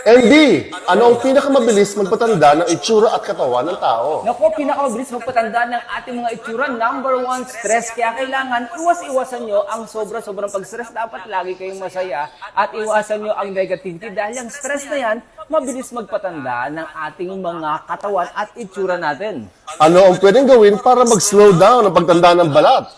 MD, ano ang pinakamabilis magpatanda ng itsura at katawan ng tao? Naku, pinakamabilis magpatanda ng ating mga itsura. Number one, stress. Kaya kailangan iwas-iwasan nyo ang sobra-sobrang pag-stress. Dapat lagi kayong masaya at iwasan nyo ang negativity dahil ang stress na yan, mabilis magpatanda ng ating mga katawan at itsura natin. Ano ang pwedeng gawin para mag-slow down ang pagtanda ng balat?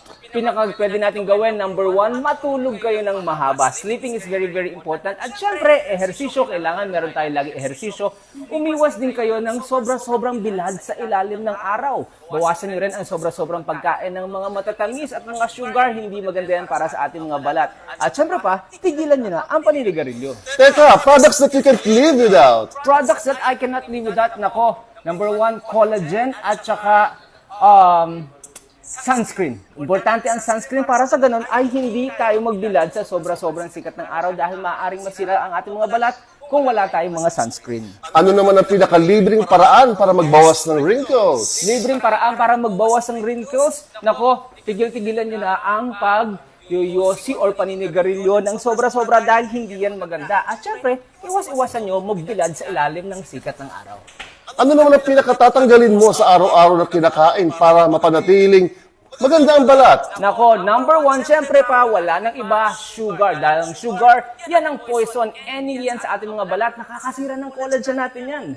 Pwede natin gawin, number one, matulog kayo ng mahaba. Sleeping is very, very important. At syempre, ehersisyo, kailangan meron tayo lagi ehersisyo. Umiwas din kayo ng sobra-sobrang bilad sa ilalim ng araw. Bawasan nyo rin ang sobra-sobrang pagkain ng mga matatamis at mga sugar. Hindi maganda yan para sa ating mga balat. At syempre pa, tigilan nyo na ang paninigarilyo. Teka, products that you can live without. Products that I cannot live without, nako, number one, collagen at saka sunscreen. Importante ang sunscreen para sa ganun ay hindi tayo magbilad sa sobra-sobrang sikat ng araw dahil maaaring masira ang ating mga balat kung wala tayong mga sunscreen. Ano naman ang pinakalibreng paraan para magbawas ng wrinkles? Libreng paraan para magbawas ng wrinkles, nako, tigil-tigilan nyo na ang pag-yoyosi or paninigarilyo ng sobra-sobra dahil hindi yan maganda. At syempre, iwas-iwasan nyo magbilad sa ilalim ng sikat ng araw. Ano naman ang pinakatatanggalin mo sa araw-araw na kinakain para mapanatiling maganda ang balat? Nako, number one, syempre pa, wala nang iba, sugar. Dahil ang sugar, yan ang poison. Any yan sa ating mga balat, nakakasira ng collagen natin yan.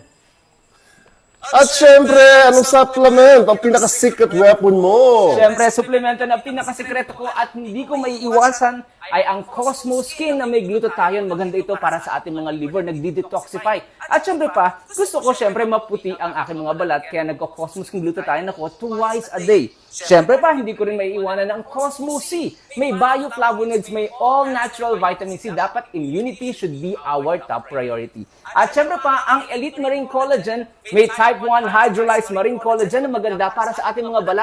At syempre, anong supplement ang pinaka-secret weapon mo? Syempre, suplemento na pinakasikreto ko at hindi ko maiiwasan ay ang Cosmo Skin na may glutathione. Maganda ito para sa ating mga liver, nagdi-detoxify. At syempre pa, gusto ko syempre maputi ang aking mga balat, kaya nagko-Cosmo Skin glutathione ako twice a day. Syempre pa, hindi ko rin maiiwanan ng Cosmo C. May bioflavonoids, may all-natural vitamin C. Dapat immunity should be our top priority. At syempre pa, ang Elite Marine Collagen, may type 1 hydrolyzed marine collagen na maganda para sa ating mga balat.